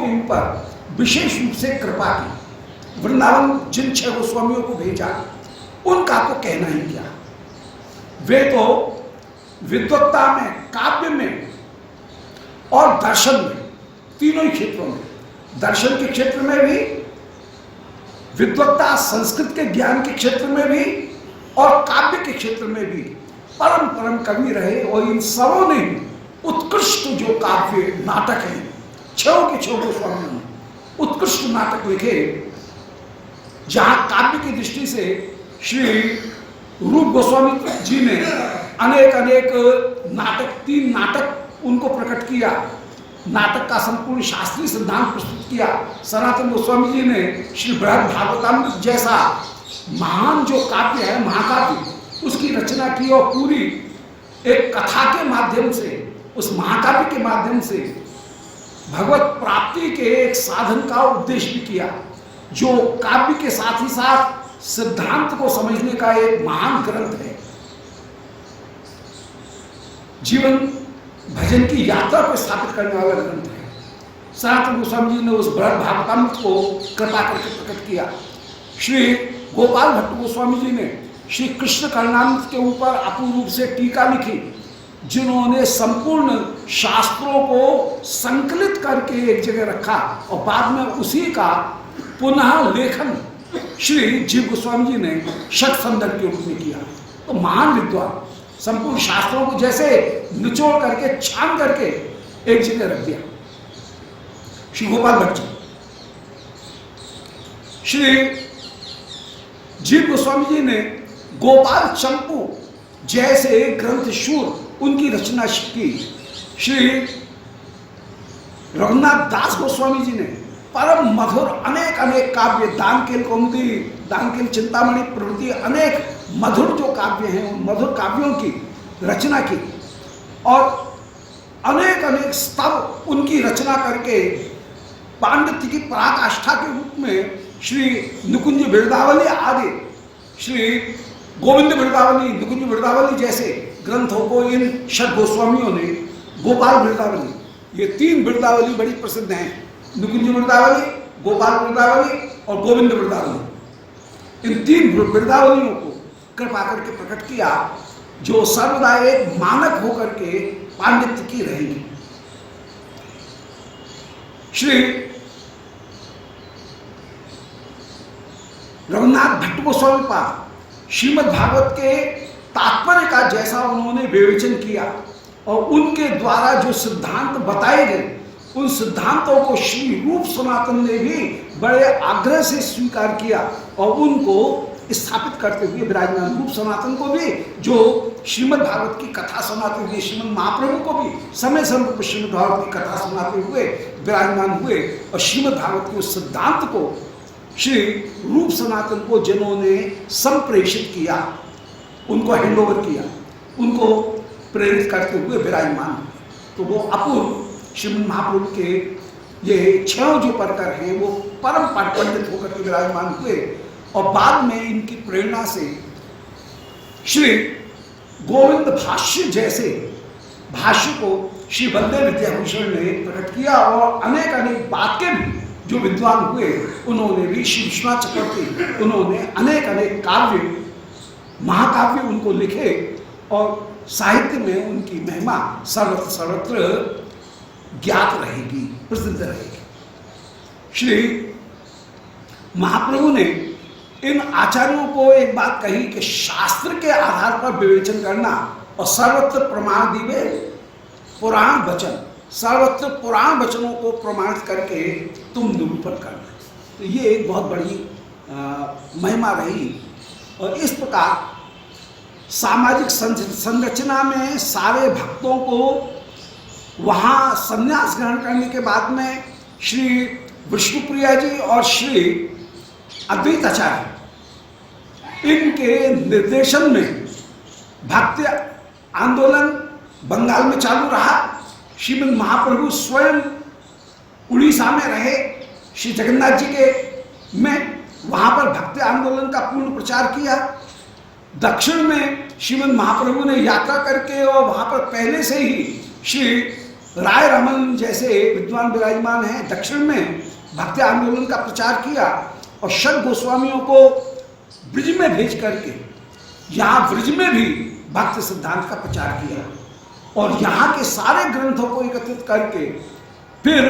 के ऊपर विशेष रूप से कृपा की। वृंदावन जिन 6 गोस्वामियों को भेजा उनका तो कहना ही क्या, वे तो विद्वत्ता में, काव्य में और दर्शन में, तीनों ही क्षेत्रों में, दर्शन के क्षेत्र में भी, विद्वत्ता संस्कृत के ज्ञान के क्षेत्र में भी और काव्य के क्षेत्र में भी परम परम कवि रहे। और इन सबों ने उत्कृष्ट जो काव्य नाटक हैं, 6 के 6 गोस्वामियों ने उत्कृष्ट नाटक लिखे, जहां काव्य की दृष्टि से श्री रूप गोस्वामी जी ने अनेक अनेक नाटक, 3 नाटक उनको प्रकट किया, नाटक का संपूर्ण शास्त्रीय सिद्धांत प्रस्तुत किया। सनातन गोस्वामी जी ने श्री बृहद भागवतामृत जैसा महान जो काव्य है, महाकाव्य, उसकी रचना की और पूरी एक कथा के माध्यम से, उस महाकाव्य के माध्यम से भगवत प्राप्ति के एक साधन का उपदेश भी किया, जो काव्य के साथ ही साथ सिद्धांत को समझने का एक महान ग्रंथ है। जीवन भजन की यात्रा को स्थापित करने वाला ग्रंथ है। सनातन गोस्वामी जी ने उस बृहद भागवतामृत को कृपा करके प्रकट किया। श्री गोपाल भट्ट गोस्वामी जी ने श्री कृष्ण कर्णामृत के ऊपर अपूर्ण रूप से टीका लिखी, जिन्होंने संपूर्ण शास्त्रों को संकलित करके एक जगह रखा और बाद में उसी का पुनः लेखन श्री जीव गोस्वामी जी ने षट संदर्भ के रूप में किया। तो महान विद्वान संपूर्ण शास्त्रों को जैसे निचोड़ करके, छान करके एक जगह रख दिया श्री गोपाल भट्ट जी। श्री जीव गोस्वामी जी ने गोपाल चंपू जैसे ग्रंथ शूर उनकी रचना की। श्री रघुनाथ दास गोस्वामी जी ने परम मधुर अनेक अनेक काव्य, दानकेल कौमुदी, दानकेल चिंतामणि प्रभृति अनेक मधुर जो काव्य हैं, उन मधुर काव्यों की रचना की और अनेक अनेक स्तव उनकी रचना करके पांडित्य की पराकाष्ठा के रूप में श्री निकुंज बिरदावली आदि, श्री गोविंद बिरदावली, निकुंज बिरदावली जैसे ग्रंथों को इन षट गोस्वामियों ने, गोपाल बिरदावली, ये 3 बिरदावली बड़ी प्रसिद्ध हैं, निकुंज बिरदावली, गोपाल बिरदावली और गोविंद बिरदावली। इन 3 बिरदावलियों को कृपा करके प्रकट किया, जो सर्वदा एक मानक होकर के पांडित्य की रहेंगी। श्री रघुनाथ भट्ट गोस्वामी पाद श्रीमद् भागवत के तात्पर्य का जैसा उन्होंने विवेचन किया और उनके द्वारा जो सिद्धांत बताए गए, उन सिद्धांतों को श्री रूप सनातन ने भी बड़े आग्रह से स्वीकार किया और उनको स्थापित करते हुए विराजमान, रूप सनातन को भी जो श्रीमद् भागवत की कथा सुनाते हुए, श्रीमद् महाप्रभु को भी समय समय पर श्रीमद् भागवत की कथा सुनाते हुए विराजमान हुए और श्रीमद् भागवत के उस सिद्धांत को श्री रूप सनातन को जिन्होंने संप्रेषित किया, उनको हैंडओवर किया, उनको प्रेरित करते हुए विराजमान, तो वो अपूर्व श्रीमद् महाप्रभु के ये 6 जो परकर हैं वो परम पंडित होकर के विराजमान हुए और बाद में इनकी प्रेरणा से श्री गोविंद भाष्य जैसे भाष्य को श्री बलदेव विद्याभूषण ने प्रकट किया और अनेक अनेक वाक्य भी जो विद्वान हुए उन्होंने भी, श्री विश्वनाथ चक्रवर्ती, उन्होंने अनेक अनेक काव्य, महाकाव्य उनको लिखे और साहित्य में उनकी महिमा सर्वत्र सर्वत्र ज्ञात रहेगी, प्रसिद्ध रहेगी। श्री महाप्रभु ने इन आचार्यों को एक बात कही कि शास्त्र के आधार पर विवेचन करना और सर्वत्र प्रमाण दिवे पुराण वचन, सर्वत्र पुराण वचनों को प्रमाणित करके तुम निरूपण करना। तो ये एक बहुत बड़ी महिमा रही और इस प्रकार सामाजिक संरचना में सारे भक्तों को वहाँ संन्यास ग्रहण करने के बाद में श्री विष्णुप्रिया जी और श्री अद्वैत आचार्य, इनके निर्देशन में भक्ति आंदोलन बंगाल में चालू रहा। श्रीमद् महाप्रभु स्वयं उड़ीसा में रहे, श्री जगन्नाथ जी के में वहाँ पर भक्ति आंदोलन का पूर्ण प्रचार किया। दक्षिण में श्रीमद् महाप्रभु ने यात्रा करके और वहाँ पर पहले से ही श्री राय रमन जैसे विद्वान विराजमान हैं दक्षिण में, भक्ति आंदोलन का प्रचार किया और षट गोस्वामियों को ब्रिज में भेज करके यहाँ ब्रिज में भी भक्ति सिद्धांत का प्रचार किया और यहाँ के सारे ग्रंथों को एकत्रित करके फिर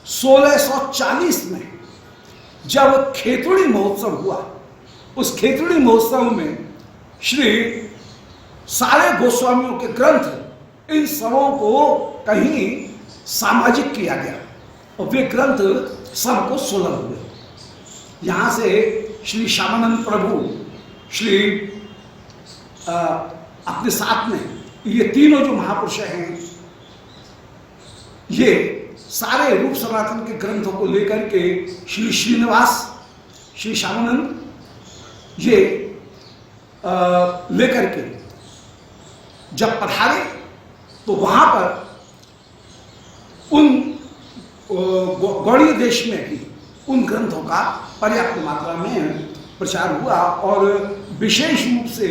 1640 में जब खेतुड़ी महोत्सव हुआ, उस खेतुड़ी महोत्सव में श्री सारे गोस्वामियों के ग्रंथ इन सबों को कहीं सामाजिक किया गया और वे ग्रंथ सबको सुलभ हुए। यहाँ से श्री श्यामानंद प्रभु श्री अपने साथ में ये तीनों जो महापुरुष हैं, ये सारे रूप सनातन के ग्रंथों को लेकर के श्री श्रीनिवास श्री श्यामानंद ये लेकर के जब पधारे तो वहां पर उन गौड़ीय देश में भी उन ग्रंथों का पर्याप्त मात्रा में प्रचार हुआ और विशेष रूप से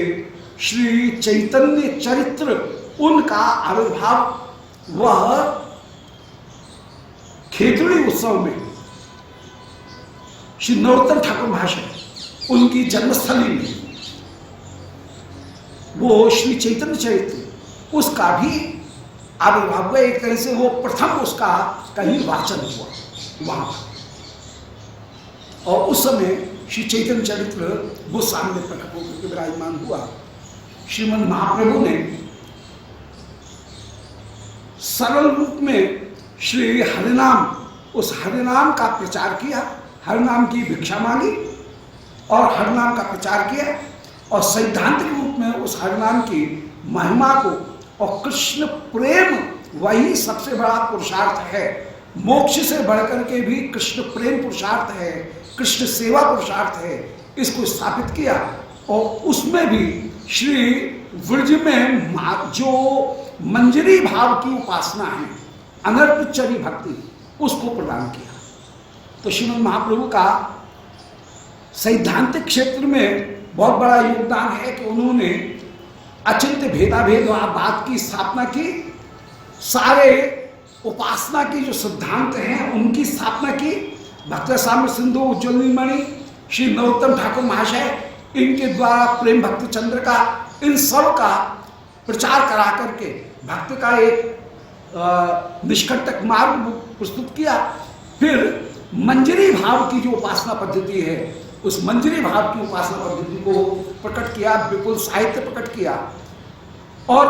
श्री चैतन्य चरित्र उनका आविर्भाव वह खेतुड़ी उत्सव में श्री नरोत्तम ठाकुर महाशय उनकी जन्मस्थली में वो श्री चैतन्य चरित्र उसका भी आविर्भाव हुआ। एक तरह से वो प्रथम उसका कहीं वाचन हुआ वहां और उस समय श्री चैतन्य चरित्र वो सामने प्रकट होकर विराजमान हुआ। श्रीमद् महाप्रभु ने सरल रूप में श्री हरिनाम, उस हरिनाम का प्रचार किया, हरिनाम की भिक्षा मांगी और हरिनाम का प्रचार किया और सैद्धांतिक रूप में उस हरिनाम की महिमा को और कृष्ण प्रेम वही सबसे बड़ा पुरुषार्थ है, मोक्ष से बढ़कर के भी कृष्ण प्रेम पुरुषार्थ है, कृष्ण सेवा पुरुषार्थ है, इसको स्थापित किया और उसमें भी श्री व्रज में जो मंजरी भाव की उपासना है, अनर्पुच्चरी भक्ति, उसको प्रदान किया। तो श्रीमद् महाप्रभु का सैद्धांतिक क्षेत्र में बहुत बड़ा योगदान है कि उन्होंने अचिंत्य भेदाभेद बात की स्थापना की, सारे उपासना की जो सिद्धांत हैं उनकी स्थापना की। भक्त साम्य सिंधु उज्ज्वल नीलमणि श्री नरोत्तम ठाकुर महाशय इनके द्वारा प्रेम भक्ति चंद्र का इन सब का प्रचार करा करके भक्ति का एक निष्कंटक मार्ग प्रस्तुत किया। फिर मंजरी भाव की जो उपासना पद्धति है, उस मंजरी भाव की उपासना पद्धति को प्रकट किया, बिल्कुल साहित्य प्रकट किया। और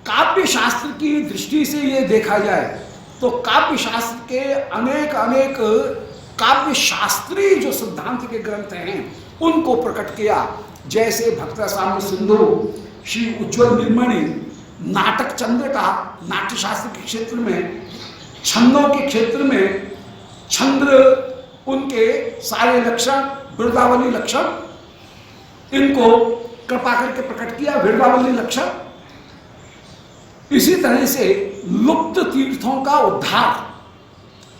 काव्य शास्त्र की दृष्टि से ये देखा जाए तो काव्य शास्त्र के अनेक अनेक काव्य शास्त्रीय जो सिद्धांत के ग्रंथ हैं उनको प्रकट किया। जैसे भक्त साम्य सिंधु श्री उज्ज्वल नीलमणि नाटक चंद्र का नाट्य शास्त्र के क्षेत्र में, छंदों के क्षेत्र में छंद्र उनके सारे लक्षण, वृंदावली लक्षण, इनको कृपा करके प्रकट किया, वृंदावली लक्षण। इसी तरह से लुप्त तीर्थों का उद्धार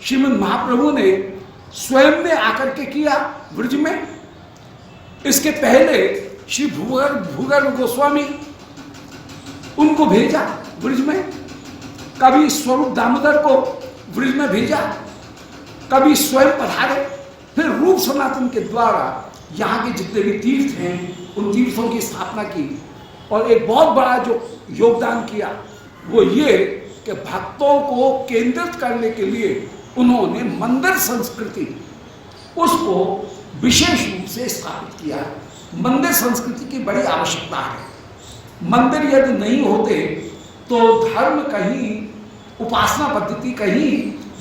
श्रीमद् महाप्रभु ने स्वयं ने आकर के किया ब्रज में। इसके पहले श्री भूगर्भ गोस्वामी उनको भेजा ब्रज में, कभी स्वरूप दामोदर को ब्रज में भेजा, कभी स्वयं पधारे, फिर रूप सनातन के द्वारा यहाँ के जितने भी तीर्थ हैं उन तीर्थों की स्थापना की। और एक बहुत बड़ा जो योगदान किया वो ये कि भक्तों को केंद्रित करने के लिए उन्होंने मंदिर संस्कृति उसको विशेष रूप से स्थापित किया। मंदिर संस्कृति की बड़ी आवश्यकता है। मंदिर यदि नहीं होते तो धर्म कहीं, उपासना पद्धति कहीं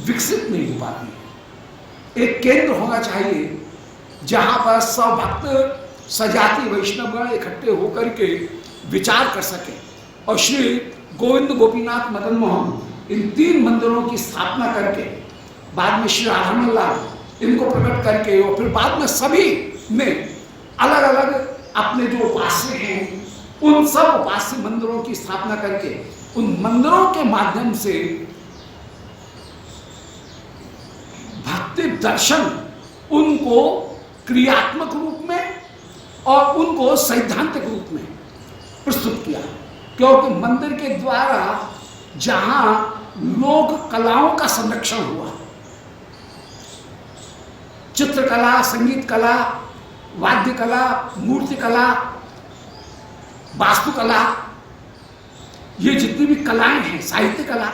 विकसित नहीं हो पाती। एक केंद्र होना चाहिए जहाँ पर सब भक्त सजाति वैष्णवगण इकट्ठे होकर के विचार कर सके। और श्री गोविंद गोपीनाथ मदन मोहन इन तीन मंदिरों की स्थापना करके बाद में श्री राधामोहन लाल इनको प्रकट करके और फिर बाद में सभी ने अलग अलग अपने जो उपास्य हैं उन सब उपास्य मंदिरों की स्थापना करके उन मंदिरों के माध्यम से भक्ति दर्शन उनको क्रियात्मक रूप में और उनको सैद्धांतिक रूप में प्रस्तुत किया। क्योंकि मंदिर के द्वारा जहाँ लोक कलाओं का संरक्षण हुआ। चित्रकला, संगीत कला, वाद्य कला, मूर्ति कला, वास्तुकला, ये जितनी भी कलाएं हैं, साहित्य कला,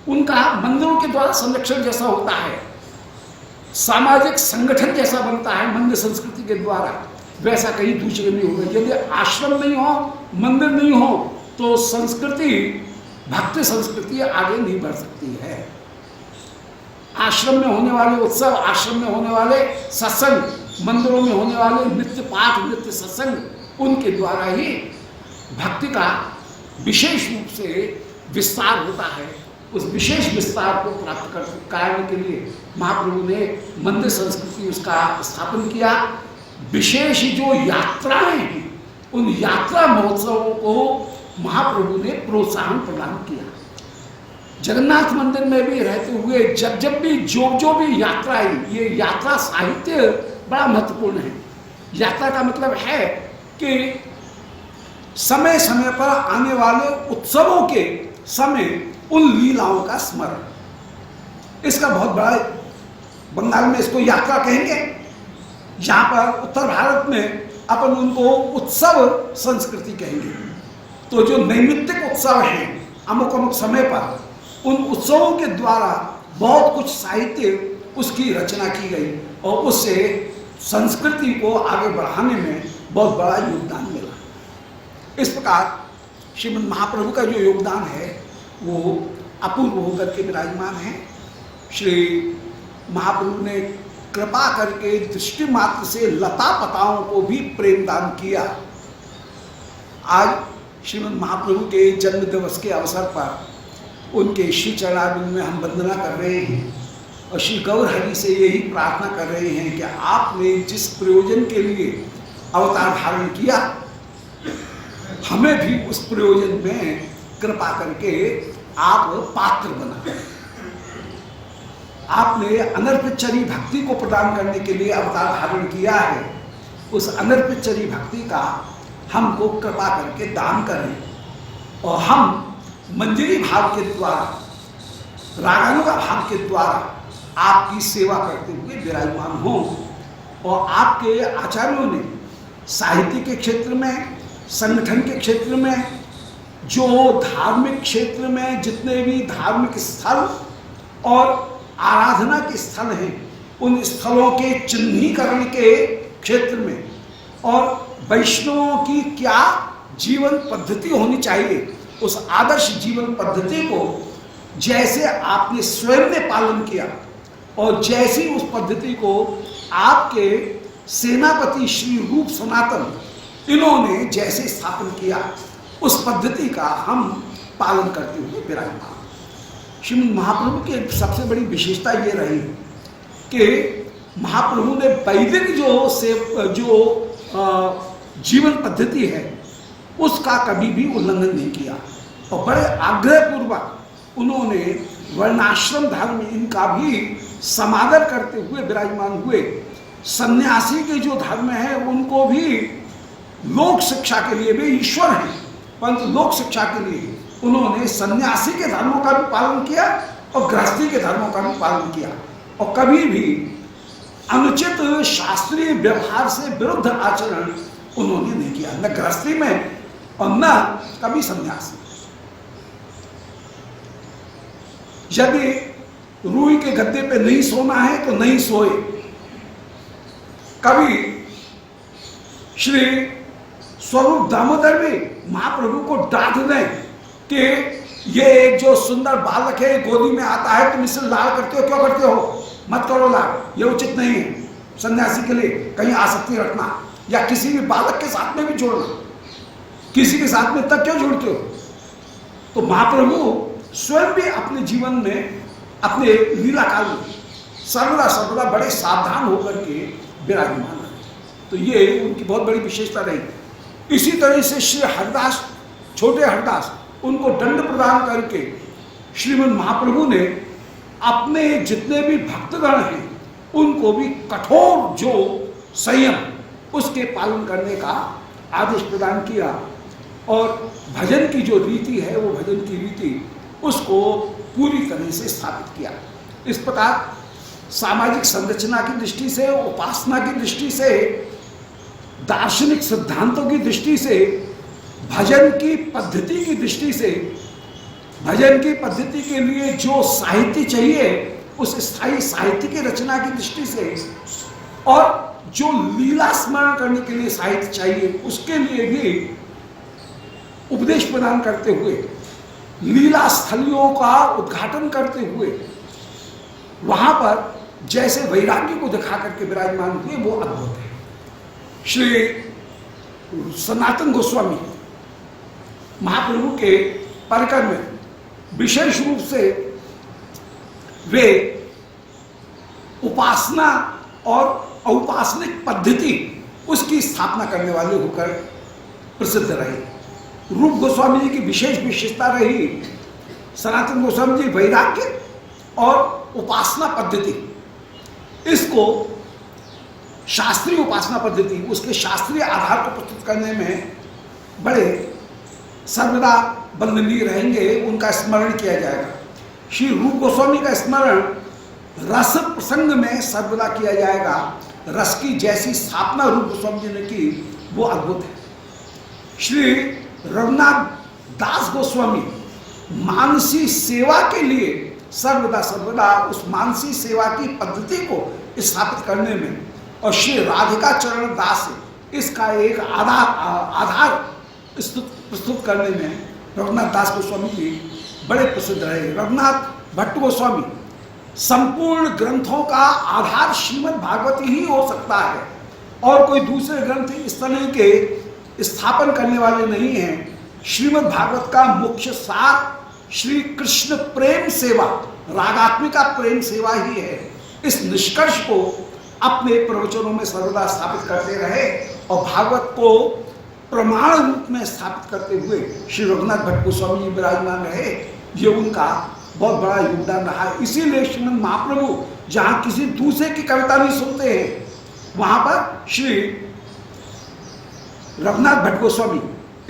उनका मंदिरों के द्वारा संरक्षण जैसा होता है, सामाजिक संगठन जैसा बनता है मंदिर संस्कृति के द्वारा, वैसा कहीं दूसरे नहीं होगा। यदि आश्रम नहीं हो, मंदिर नहीं हो, तो संस्कृति, भक्ति संस्कृति आगे नहीं बढ़ सकती है। आश्रम में होने वाले उत्सव, आश्रम में होने वाले सत्संग, मंदिरों में होने वाले नित्य पाठ, नित्य सत्संग, उनके द्वारा ही भक्ति का विशेष रूप से विस्तार होता है। उस विशेष विस्तार को प्राप्त करने के लिए महाप्रभु ने मंदिर संस्कृति उसका स्थापन किया। विशेष जो यात्राएं हैं, उन यात्रा महोत्सवों को महाप्रभु ने प्रोत्साहन प्रदान किया। जगन्नाथ मंदिर में भी रहते हुए जब भी जो भी यात्रा आई, ये यात्रा साहित्य बड़ा महत्वपूर्ण है। यात्रा का मतलब है कि समय समय पर आने वाले उत्सवों के समय उन लीलाओं का स्मरण, इसका बहुत बड़ा, बंगाल में इसको यात्रा कहेंगे, यहाँ पर उत्तर भारत में अपन उनको उत्सव संस्कृति कहेंगे। तो जो नैमित्तिक उत्सव हैं अमुक अमुक समय पर, उन उत्सवों के द्वारा बहुत कुछ साहित्य उसकी रचना की गई और उससे संस्कृति को आगे बढ़ाने में बहुत बड़ा योगदान मिला। इस प्रकार श्रीमद् महाप्रभु का जो योगदान है वो अपूर्व होकर के विराजमान है। श्री महाप्रभु ने कृपा करके दृष्टि मात्र से लता पताओं को भी प्रेम दान किया। आज श्रीमद् महाप्रभु के जन्म दिवस के अवसर पर उनके श्री चरणारविंद में हम वंदना कर रहे हैं और श्री गौर हरि से यही प्रार्थना कर रहे हैं कि आपने जिस प्रयोजन के लिए अवतार धारण किया, हमें भी उस प्रयोजन में कृपा करके आप पात्र बना। आपने अनर्पितचरी भक्ति को प्रदान करने के लिए अवतार धारण किया है। उस अनर्पितचरी भक्ति का हमको कृपा करके दान करें और हम मंजरी भाव के द्वारा, रागानुगा भाव के द्वारा आपकी सेवा करते हुए विराजमान हों। और आपके आचार्यों ने साहित्य के क्षेत्र में, संगठन के क्षेत्र में, जो धार्मिक क्षेत्र में जितने भी धार्मिक स्थल और आराधना के स्थल हैं, उन स्थलों के चिन्हीकरण के क्षेत्र में और वैष्णवों की क्या जीवन पद्धति होनी चाहिए, उस आदर्श जीवन पद्धति को जैसे आपने स्वयं ने पालन किया और जैसी उस पद्धति को आपके सेनापति श्री रूप सनातन इन्होंने जैसे स्थापन किया, उस पद्धति का हम पालन करते हुए विराजमान। श्रीमद् महाप्रभु की सबसे बड़ी विशेषता ये रही कि महाप्रभु ने वैदिक जो जीवन पद्धति है उसका कभी भी उल्लंघन नहीं किया और बड़े आग्रहपूर्वक उन्होंने वर्णाश्रम धर्म इनका भी समादर करते हुए विराजमान हुए। सन्यासी के जो धर्म है उनको भी लोक शिक्षा के लिए भी ईश्वर हैं, परंतु लोक शिक्षा के लिए उन्होंने सन्यासी के धर्मों का भी पालन किया और गृहस्थी के धर्मों का भी पालन किया और कभी भी अनुचित शास्त्रीय व्यवहार से विरुद्ध आचरण उन्होंने नहीं किया, न गृहस्थी में और न कभी सन्यासी। यदि रूई के गद्दे पे नहीं सोना है तो नहीं सोए। कभी श्री स्वरूप दामोदर भी महाप्रभु को डांट दें कि ये एक जो सुंदर बालक है गोदी में आता है, तुम इससे लाड़ करते हो, क्यों करते हो, मत करो लाड़, ये उचित नहीं है। सन्यासी के लिए कहीं आसक्ति रखना या किसी भी बालक के साथ में भी जोड़ना, किसी के साथ में तब क्यों जोड़ते हो। तो महाप्रभु स्वयं भी अपने जीवन में, अपने लीला काल में सर्वदा बड़े सावधान होकर के विराजमान है। तो ये उनकी बहुत बड़ी विशेषता रही। इसी तरह से श्री हरदास, छोटे हरदास, उनको दंड प्रदान करके श्रीमद् महाप्रभु ने अपने जितने भी भक्तगण हैं उनको भी कठोर जो संयम उसके पालन करने का आदेश प्रदान किया और भजन की जो रीति है वो भजन की रीति उसको पूरी तरह से स्थापित किया। इस प्रकार सामाजिक संरचना की दृष्टि से, उपासना की दृष्टि से, दार्शनिक सिद्धांतों की दृष्टि से, भजन की पद्धति की दृष्टि से, भजन की पद्धति के लिए जो साहित्य चाहिए उस स्थायी साहित्य की रचना की दृष्टि से, और जो लीला स्मरण करने के लिए साहित्य चाहिए उसके लिए भी उपदेश प्रदान करते हुए, लीला स्थलियों का उद्घाटन करते हुए वहां पर जैसे वैराग्य को दिखा करके विराजमान हुए, वो अद्भुत है। श्री सनातन गोस्वामी महाप्रभु के परिकर में विशेष रूप से वे उपासना और औपासनिक पद्धति उसकी स्थापना करने वाले होकर प्रसिद्ध रहे। रूप गोस्वामी जी की विशेष विशेषता रही, सनातन गोस्वामी जी वैराग्य और उपासना पद्धति, इसको शास्त्रीय उपासना पद्धति, उसके शास्त्रीय आधार को प्रस्तुत करने में बड़े सर्वदा वंदनीय रहेंगे, उनका स्मरण किया जाएगा। श्री रूप गोस्वामी का स्मरण रस प्रसंग में सर्वदा किया जाएगा। रस की जैसी स्थापना रूप गोस्वामी जी ने की वो अद्भुत है। श्री रघुनाथ दास गोस्वामी मानसी सेवा के लिए सर्वदा उस मानसी सेवा की पद्धति को स्थापित करने में, और श्री राधिका चरण दास इसका एक आधार प्रस्तुत करने में रघुनाथ दास गोस्वामी जी बड़े प्रसिद्ध रहे। रघुनाथ भट्ट गोस्वामी संपूर्ण ग्रंथों का आधार श्रीमद् भागवत ही हो सकता है, और कोई दूसरे ग्रंथ इस तरह के स्थापन करने वाले नहीं हैं। श्रीमद् भागवत का मुख्य सार श्री कृष्ण प्रेम सेवा, रागात्मिका प्रेम सेवा ही है। इस निष्कर्ष को अपने प्रवचनों में सर्वदा स्थापित करते रहे और भागवत को प्रमाण रूप में स्थापित करते हुए श्री रघुनाथ भट्ट गोस्वामी जी विराजमान रहे। ये उनका बहुत बड़ा योगदान रहा है। इसीलिए श्रीमद् महाप्रभु जहाँ किसी दूसरे की कविता नहीं सुनते हैं, वहाँ पर श्री रघुनाथ भट्ट गोस्वामी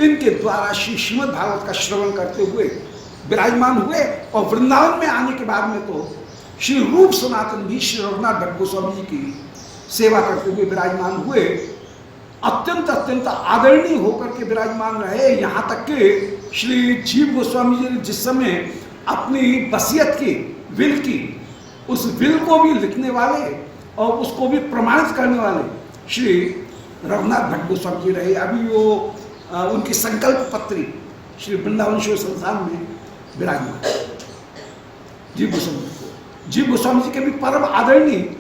इनके द्वारा श्री श्रीमद् भागवत का श्रवण करते हुए विराजमान हुए। और वृंदावन में आने के बाद में तो श्री रूप सनातन भी श्री रघुनाथ भट्ट गोस्वामी जी की सेवा करते हुए विराजमान हुए। अत्यंत आदरणीय होकर के विराजमान रहे। यहाँ तक कि श्री जीव गोस्वामी जी ने जिस समय अपनी वसीयत की, विल की, उस विल को भी लिखने वाले और उसको भी प्रमाणित करने वाले श्री रघुनाथ भट्ट गोस्वामी जी रहे। अभी वो उनकी संकल्प पत्री श्री वृंदावन शिव संस्थान में विराजमान जीव गोस्वामी को, जीव गोस्वामी जी के भी परम आदरणीय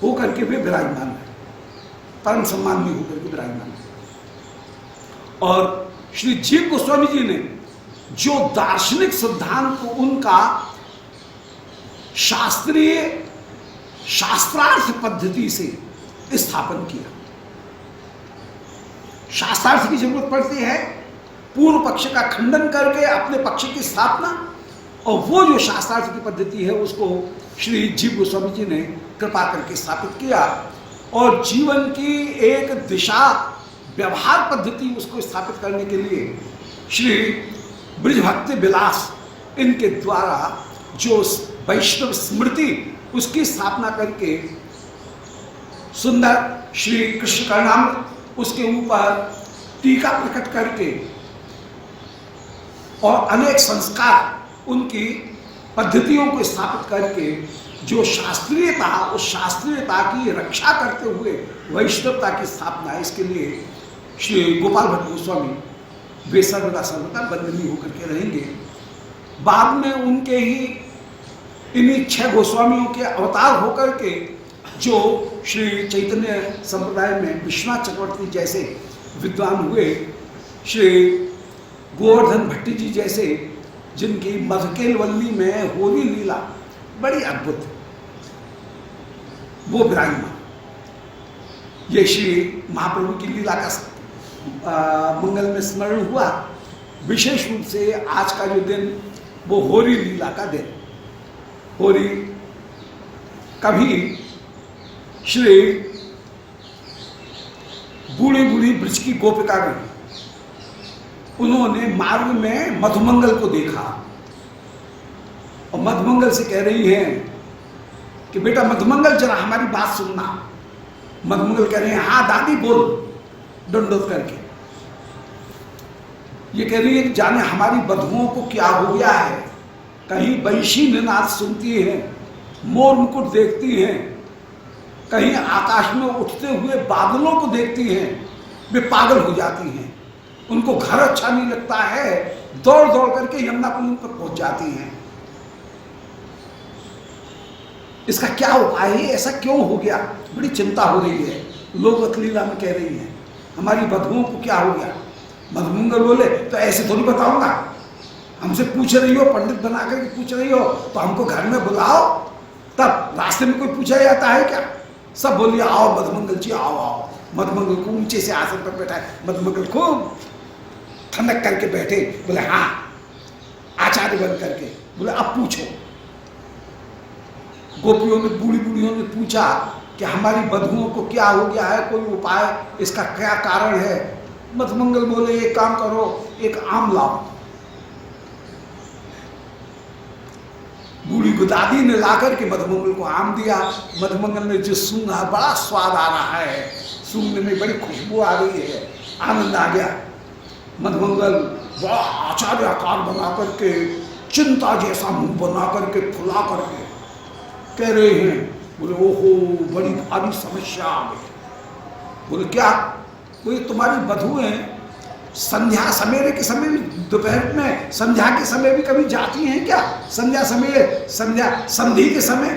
होकर के वे विराजमान है, परम सम्माननीय होकर के विराजमान है। और श्री जीव गोस्वामी जी ने जो दार्शनिक सिद्धांत को उनका शास्त्रीय शास्त्रार्थ पद्धति से स्थापन किया। शास्त्रार्थ की जरूरत पड़ती है, पूर्व पक्ष का खंडन करके अपने पक्ष की स्थापना, और वो जो शास्त्रार्थ की पद्धति है उसको श्री जीव गोस्वामी जी ने कृपा करके स्थापित किया। और जीवन की एक दिशा व्यवहार पद्धति उसको स्थापित करने के लिए श्री ब्रज भक्ति विलास इनके द्वारा जो वैष्णव स्मृति उसकी स्थापना करके सुंदर श्री कृष्ण कर्णामृत उसके ऊपर टीका प्रकट करके और अनेक संस्कार उनकी पद्धतियों को स्थापित करके जो शास्त्रीयता, उस शास्त्रीयता की रक्षा करते हुए वैष्णवता की स्थापना, इसके लिए श्री गोपाल भट्ट गोस्वामी वे सर्वदा वंदनीय होकर के रहेंगे। बाद में उनके ही इन्हीं 6 गोस्वामियों के अवतार होकर के जो श्री चैतन्य संप्रदाय में विश्वनाथ चक्रवर्ती जैसे विद्वान हुए, श्री गोवर्धन भट्टी जी जैसे, जिनकी मधुकेलवल्ली में होली लीला बड़ी अद्भुत है, वो विराजमान। ये श्री महाप्रभु की लीला का मंगल में स्मरण हुआ। विशेष रूप से आज का जो दिन वो होली लीला का दिन। होली कभी श्री बूढ़ी बूढ़ी ब्रज की गोपिकागण उन्होंने मार्ग में मधुमंगल को देखा और मधुमंगल से कह रही हैं कि बेटा मधुमंगल जरा हमारी बात सुनना। मधुमंगल कह रहे हैं हाँ दादी बोल, डंडोत करके। ये कह रही है कि जाने हमारी बधुओं को क्या हो गया है, कहीं बंशी निनाद सुनती हैं, मोर मुकुट देखती हैं, कहीं आकाश में उठते हुए बादलों को देखती हैं, वे पागल हो जाती हैं। उनको घर अच्छा नहीं लगता है, दौड़ दौड़ करके यमुना कुंड पर पहुंच जाती हैं। इसका क्या उपाय है, ऐसा क्यों हो गया, बड़ी चिंता हो रही है। लोग अतलीला में कह रही हैं हमारी बधुओं को क्या हो गया। मधुमंगल बोले तो ऐसे थोड़ी बताऊंगा, हमसे पूछ रही हो, पंडित बना करके पूछ रही हो, तो हमको घर में बुलाओ, तब रास्ते में कोई पूछा जाता है क्या। सब बोलिए आओ मधुमंगल जी आओ आओ। मधुमंगल को ऊंचे से आसन पर बैठा है, मधुमंगल खूब ठंडक करके बैठे, बोले हाँ आचार्य बन करके, बोले अब पूछो। गोपियों ने बूढ़ी बूढ़ियों ने पूछा कि हमारी बधुओं को क्या हो गया है, कोई उपाय, इसका क्या कारण है। मधुमंगल बोले एक काम करो, एक आम लाओ। बूढ़ी गुदादी ने लाकर के मधुमंगल को आम दिया। मधुमंगल ने जो सूंघा, बड़ा स्वाद आ रहा है, सूंघने में बड़ी खुशबू आ रही है, आनंद आ गया। मधुमंगल बड़ा आचार्य आकार बना करके, चिंता जैसा मुंह बना करके, फुला करके कह रहे हैं, बोले ओहो बड़ी भारी समस्या आ गई। बोले क्या, कोई तुम्हारी बधुएं संध्या सवेरे के समय भी, दोपहर में संध्या के समय भी कभी जाती हैं क्या, संध्या समय, संध्या संधि के समय।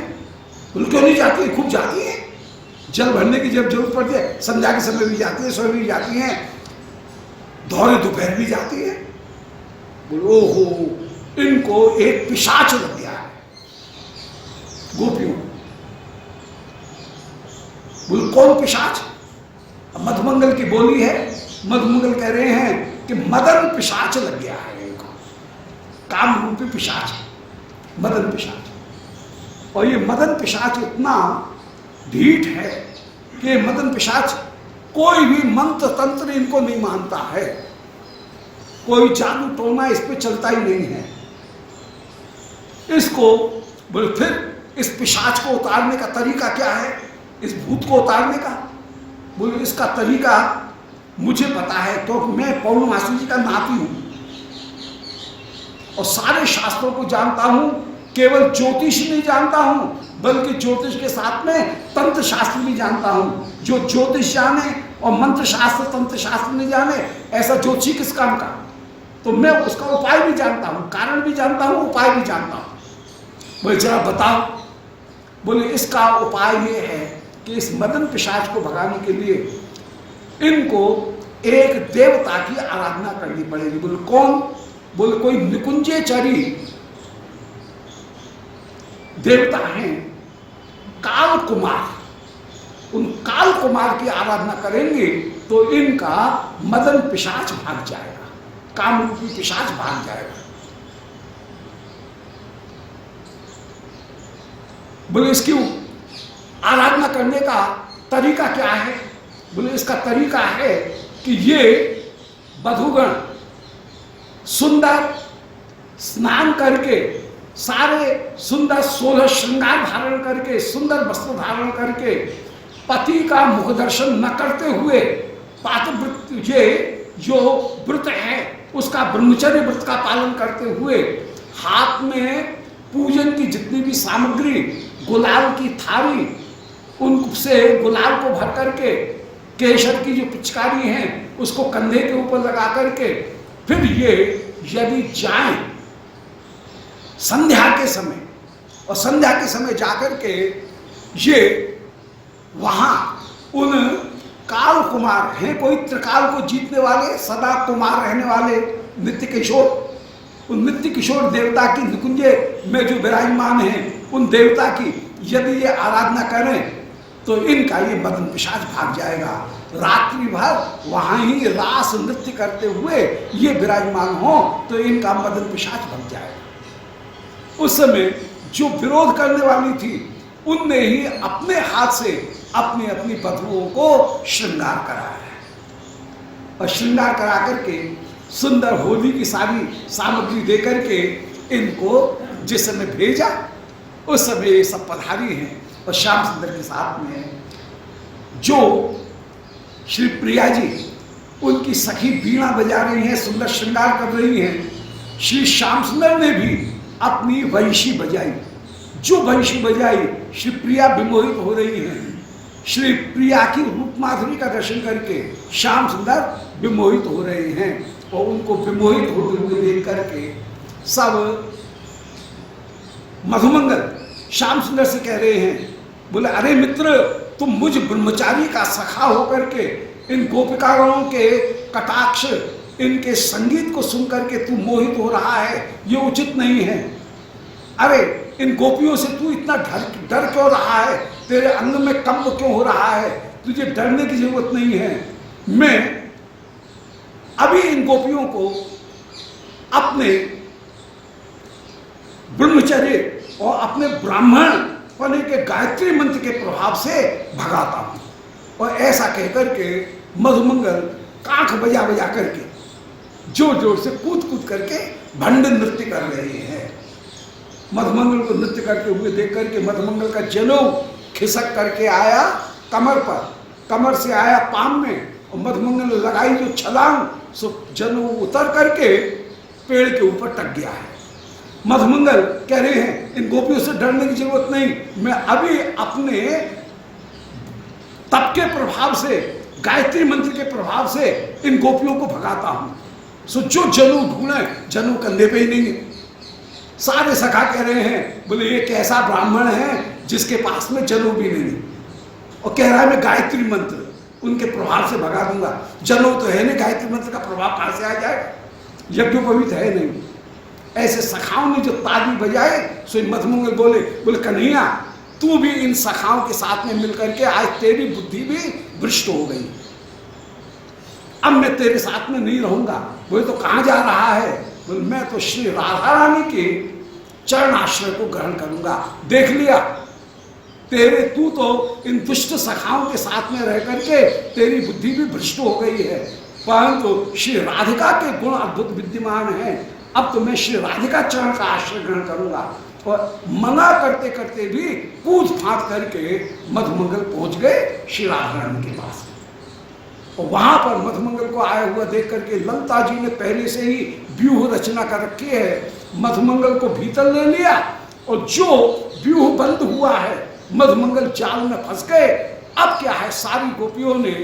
बोले क्यों नहीं जाती है, खूब जाती है, जल भरने की जब जरूरत पड़ती है संध्या के समय भी जाती है, सुबह भी जाती हैं, दोहरे दोपहर भी जाती है। बोले ओहो इनको एक पिशाच लग गया है गोपियों। बोले कौन पिशाच। मधुमंगल की बोली है, मधुमंगल कह रहे हैं कि मदन पिशाच लग गया है इनको, काम रूपी पिशाच, मदन पिशाच। और ये मदन पिशाच इतना ढीठ है कि मदन पिशाच कोई भी मंत्र तंत्र इनको नहीं मानता है, कोई जादू टोना इस पे चलता ही नहीं है। इसको बोले फिर इस पिशाच को उतारने का तरीका क्या है, इस भूत को उतारने का। बोले इसका तरीका मुझे पता है, क्योंकि मैं पौर्णमासी जी का नाती हूं और सारे शास्त्रों को जानता हूं। केवल ज्योतिष नहीं जानता हूं, बल्कि ज्योतिष के साथ में तंत्र शास्त्र भी जानता हूं। जो ज्योतिष जाने और मंत्र शास्त्र तंत्र शास्त्र नहीं जाने, ऐसा ज्योतिषी किस काम का। तो मैं उसका उपाय भी जानता हूं, कारण भी जानता हूं, उपाय भी जानता हूं। बोले जरा बताओ। बोले इसका उपाय ये है कि इस मदन पिशाच को भगाने के लिए इनको एक देवता की आराधना करनी पड़ेगी। बोले कौन। बोले कोई निकुंजेचरी देवता हैं, काल कुमार। उन काल कुमार की आराधना करेंगे तो इनका मदन पिशाच भाग जाएगा, काम रूपी पिशाच भाग जाएगा। बोले इसकी आराधना करने का तरीका क्या है। बोले इसका तरीका है कि ये बधुगण सुंदर स्नान करके, सारे सुंदर 16 श्रृंगार धारण करके, सुंदर वस्त्र धारण करके, पति का मुख दर्शन न करते हुए, पातिव्रत ये जो व्रत है उसका, ब्रह्मचर्य व्रत का पालन करते हुए, हाथ में पूजन की जितनी भी सामग्री, गुलाल की थाली, उनसे गुलाल को भर करके, केसर की जो पिचकारी है उसको कंधे के ऊपर लगा करके, फिर ये यदि जाएं संध्या के समय, और संध्या के समय जाकर के ये वहां उन काल कुमार हैं, कोई त्रिकाल को जीतने वाले, सदा कुमार रहने वाले नित्य किशोर, उन नित्य किशोर देवता की निकुंजे में जो विराजमान हैं, उन देवता की यदि ये आराधना करें तो इनका ये मदन पिशाच भाग जाएगा। रात्रि भर वहां ही रास नृत्य करते हुए ये विराजमान हो तो इनका मदन पिशाच भाग जाएगा। उस समय जो विरोध करने वाली थी उनने ही अपने हाथ से अपनी अपनी बधुओं को श्रृंगार कराया और श्रृंगार करा करके सुंदर होली की सारी सामग्री दे करके इनको जिस समय भेजा उस समय ये सब पधारी हैं और श्याम सुंदर के साथ में जो श्री प्रिया जी उनकी सखी बीणा बजा रही हैं, सुंदर श्रृंगार कर रही हैं। श्री श्याम सुंदर ने भी अपनी वंशी बजाई। जो वंशी बजाई श्री प्रिया विमोहित हो रही हैं। श्री प्रिया की रूप माधुरी का दर्शन करके श्याम सुंदर विमोहित हो रहे हैं और उनको विमोहित होते हुए देख करके सब मधुमंगल श्याम सुंदर से कह रहे हैं, बोले अरे मित्र, तुम मुझ ब्रह्मचारी का सखा होकर के इन गोपिकागणों के कटाक्ष, इनके संगीत को सुनकर के तू मोहित हो रहा है, ये उचित नहीं है। अरे इन गोपियों से तू इतना डर क्यों रहा है? तेरे अंग में कंप क्यों हो रहा है? तुझे डरने की जरूरत नहीं है। मैं अभी इन गोपियों को अपने ब्रह्मचर्य और अपने ब्राह्मण पने के गायत्री मंत्र के प्रभाव से भगाता हूं। और ऐसा कहकर के मधुमंगल कांख बजा बजा करके जोर जोर से कूद कूद करके भंड नृत्य कर रहे हैं। मधुमंगल को नृत्य करते हुए देख करके मधुमंगल का जनेऊ खिसक करके आया कमर पर, कमर से आया पाम में, और मधुमंगल लगाई जो छलांग, सो जनेऊ उतर करके पेड़ के ऊपर टक गया है। मधुमंगल कह रहे हैं इन गोपियों से डरने की जरूरत नहीं, मैं अभी अपने तप के प्रभाव से, गायत्री मंत्र के प्रभाव से इन गोपियों को भगाता हूं। सो जो जनेऊ ढूंढे, जनेऊ कंधे पे ही नहीं। सारे सखा कह रहे हैं, बोले ये कैसा ब्राह्मण है जिसके पास में जनेऊ भी नहीं, और कह रहा है मैं गायत्री मंत्र उनके प्रभाव से भगा दूंगा। जनेऊ तो है नहीं, गायत्री मंत्र का प्रभाव कहां से आ जाएगा? यज्ञोपवीत है नहीं। ऐसे सखाओं ने जो ताली बजाए, सो मधुमंगल बोले कन्हैया, तू भी इन सखाओं के साथ में मिलकर के आज तेरी बुद्धि भी भ्रष्ट हो गई। अब मैं तेरे साथ में नहीं रहूंगा। बोले तो कहां जा रहा है? बोले मैं तो श्री राधा रानी के चरण आश्रय को ग्रहण करूंगा। देख लिया तेरे, तू तो इन दुष्ट सखाओं के साथ में रह करके तेरी बुद्धि भी भ्रष्ट हो गई है, परंतु श्री राधिका के गुण अद्भुत विद्यमान हैं। अब तो मैं श्री राधिका चरण का आश्रय ग्रहण करूंगा। और मना करते करते भी कूद फांद करके मधुमंगल पहुंच गए श्री राधा रानी के पास। और वहां पर मधुमंगल को आया हुआ देख करके ललिता जी ने पहले से ही व्यूह रचना कर रखी है। मधुमंगल को भीतर ले लिया और जो व्यूह बंद हुआ है, मधुमंगल जाल में फंस गए। अब क्या है, सारी गोपियों ने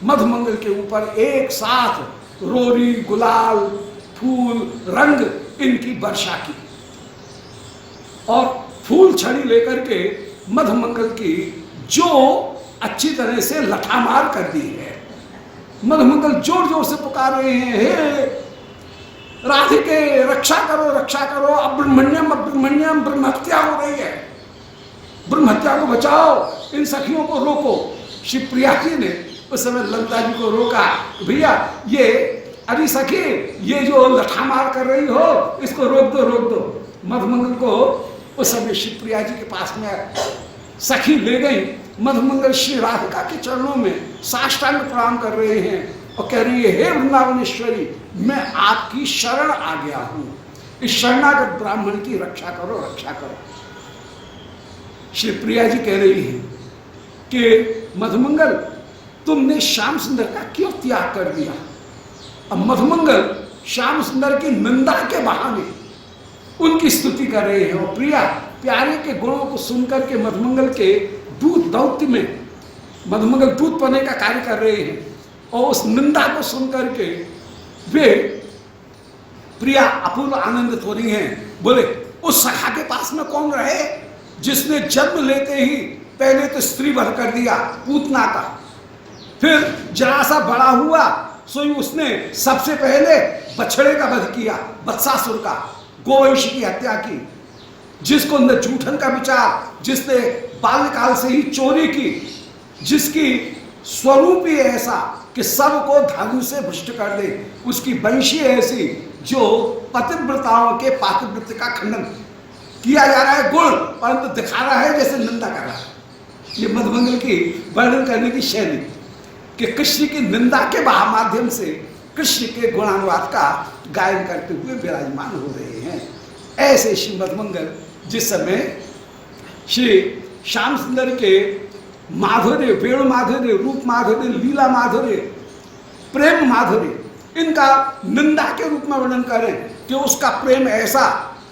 मधुमंगल के ऊपर एक साथ रोरी, गुलाल, फूल, रंग इनकी वर्षा की और फूल छड़ी लेकर के मधुमंगल की जो अच्छी तरह से लठामार कर दी है। मधुमंगल जोर जोर से पुकार रहे हैं, हे राधिके रक्षा करो, रक्षा करो, अब्रह्मण्यम अब्रह्मण्यम, ब्रह्महत्या हो रही है, ब्रह्महत्या को बचाओ, इन सखियों को रोको। श्री प्रिया जी ने उस समय ललिता जी को रोका, भैया ये अरे सखी, ये जो लठामार कर रही हो इसको रोक दो, रोक दो। मधुमंगल को उस समय श्री प्रिया जी के पास में सखी ले गई। मधुमंगल श्री राधिका के चरणों में साष्टांग प्रणाम कर रहे हैं और कह रही है, हे वृंदावनेश्वरी, मैं आपकी शरण आ गया हूं, इस शरणागत ब्राह्मण की रक्षा करो, रक्षा करो। श्री प्रिया जी कह रही है कि मधुमंगल, तुमने श्याम सुंदर का क्यों त्याग कर दिया? अब मधुमंगल श्याम सुंदर की निंदा के बहाने उनकी स्तुति कर रहे हैं। और प्रिया प्यारे के गुणों को सुनकर के मधुमंगल के दूत दौत्य में मधुमंगल दूत पने का कार्य कर रहे हैं, और उस निंदा को सुनकर के वे प्रिया अपूर्व आनंदित हो रही हैं। बोले उस सखा के पास में कौन रहे जिसने जन्म लेते ही पहले तो स्त्री वध कर दिया पूतना का, फिर जरा सा बड़ा हुआ सो उसने सबसे पहले बछड़े का वध किया, बत्सासुर का, गोवंश की हत्या की, जिसको न जूठन का विचार, जिसने बाल्यकाल से ही चोरी की, जिसकी स्वरूप ही ऐसा कि सबको धर्म से भ्रष्ट कर दे, उसकी वंशी ऐसी जो पतिव्रताओं के पातिव्रत्य का खंडन किया जा रहा है गुण, परंतु दिखा रहा है जैसे निंदा कर रहा है। ये मधुमंगल की वर्णन करने की शैली कि कृष्ण की निंदा के माध्यम से कृष्ण के गुणानुवाद का गायन करते हुए विराजमान हो रहे हैं। ऐसे श्री मधुमंगल जिस समय श्री श्याम सुंदर के माधुर्य, वेणु माधुर्य, रूप माधुर्य, लीला माधुर्य, प्रेम माधुर्य, इनका निंदा के रूप में वर्णन करें कि उसका प्रेम ऐसा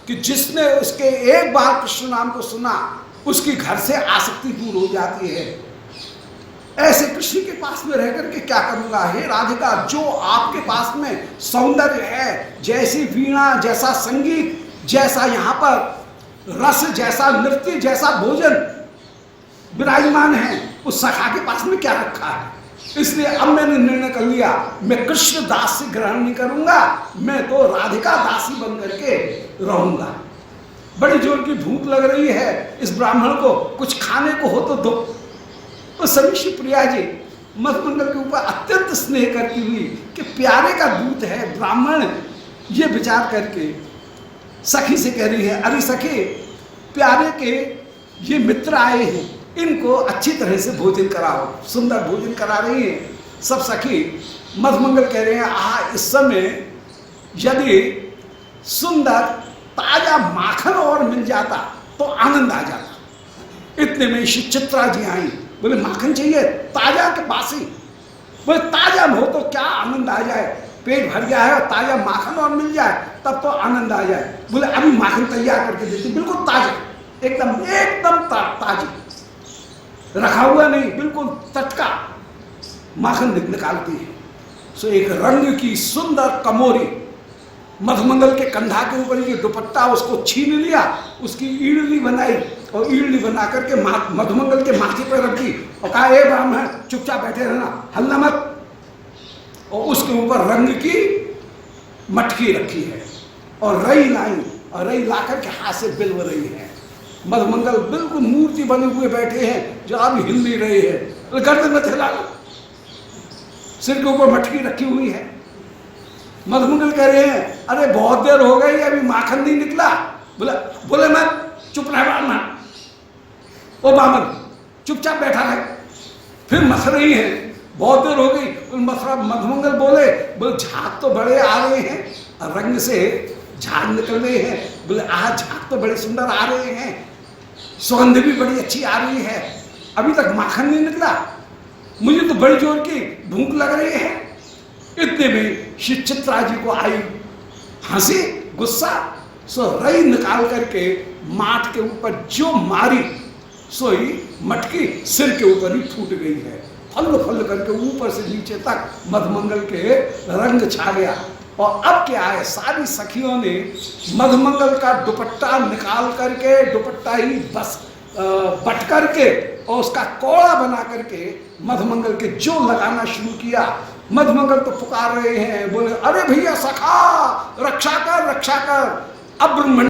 कि जिसने उसके एक बार कृष्ण नाम को सुना उसकी घर से आसक्ति दूर हो जाती है। ऐसे कृष्ण के पास में रहकर के क्या करूंगा? हे राधिका, जो आपके पास में सौंदर्य है, जैसी वीणा, जैसा संगीत, जैसा यहाँ पर रस, जैसा नृत्य, जैसा भोजन विराजमान है, उस सखा के पास में क्या रखा है? इसलिए अब मैंने निर्णय कर लिया, मैं कृष्ण दास से ग्रहण नहीं करूंगा, मैं तो राधिका दासी बन करके रहूंगा। बड़ी जोर की भूख लग रही है इस ब्राह्मण को, कुछ खाने को हो तो दो। तो सभी श्री प्रिया जी मधुमंगल के ऊपर अत्यंत स्नेह करती हुई कि प्यारे का दूत है ब्राह्मण, ये विचार करके सखी से कह रही है, अरे सखी, प्यारे के ये मित्र आए हैं, इनको अच्छी तरह से भोजन कराओ। सुंदर भोजन करा रही है सब सखी। मधुमंगल कह रहे हैं, इस समय यदि सुंदर ताजा माखन और मिल जाता तो आनंद आ जाता। इतने में श्री चित्रा जी आई, बोले माखन चाहिए ताजा के बासी? बोले ताजा हो तो क्या आनंद आ जाए, पेट भर गया है और ताजा माखन और मिल जाए तब तो आनंद आ जाए। बोले अभी माखन तैयार करके देती, बिल्कुल ताजा, एकदम एकदम ताजी, रखा हुआ नहीं, बिल्कुल टटका माखन निकालती है। सो एक रंग की सुंदर कमोरी मधुमंगल के कंधा के ऊपर ये दुपट्टा उसको छीन लिया, उसकी ईडली बनाई और ईडली बना करके मधुमंगल के माथे पर रख दी और कहा, ए ब्राह्मण चुपचाप बैठे रहना, हल्ला मत। और उसके ऊपर रंग की मटकी रखी है और रई लाई, और रई ला करके हाथ से बिलव रही है। मधुमंगल बिल्कुल मूर्ति बने हुए बैठे हैं जो अभी हिल नहीं रहे हैं, गर्दन में हिला लो, सिर के ऊपर मटकी रखी हुई है। मधुमंगल कह रहे हैं, अरे बहुत देर हो गई, अभी माखन नहीं निकला। बोले मैं चुप रह ब्राह्मण, ओ बामन चुपचाप बैठा रहे। फिर मस रही है, बहुत देर हो गई, मधुमंगल बोले झाग तो बड़े आ रहे हैं, रंग से झाग निकल रहे हैं। बोले झाग तो बड़े सुंदर आ रहे हैं, सुगंध भी बड़ी अच्छी आ रही है, अभी तक माखन नहीं निकला, मुझे तो बड़ी जोर की भूख लग रही है। इतने में श्री चित्रा जी को आई हंसी, गुस्सा, सो रई निकाल करके माठ के ऊपर जो मारी, सोई मटकी सिर के ऊपर ही फूट गई है। फल फल करके ऊपर से नीचे तक मधुमंगल के रंग छा गया। और अब क्या है, सारी सखियों ने मधुमंगल का दुपट्टा निकाल करके, दुपट्टा ही बस बट करके और उसका कोड़ा बना करके मधुमंगल के जो लगाना शुरू किया। मधुमंगल तो पुकार रहे हैं, बोले अरे भैया सखा रक्षा कर, रक्षा कर। अब ब्रह्मण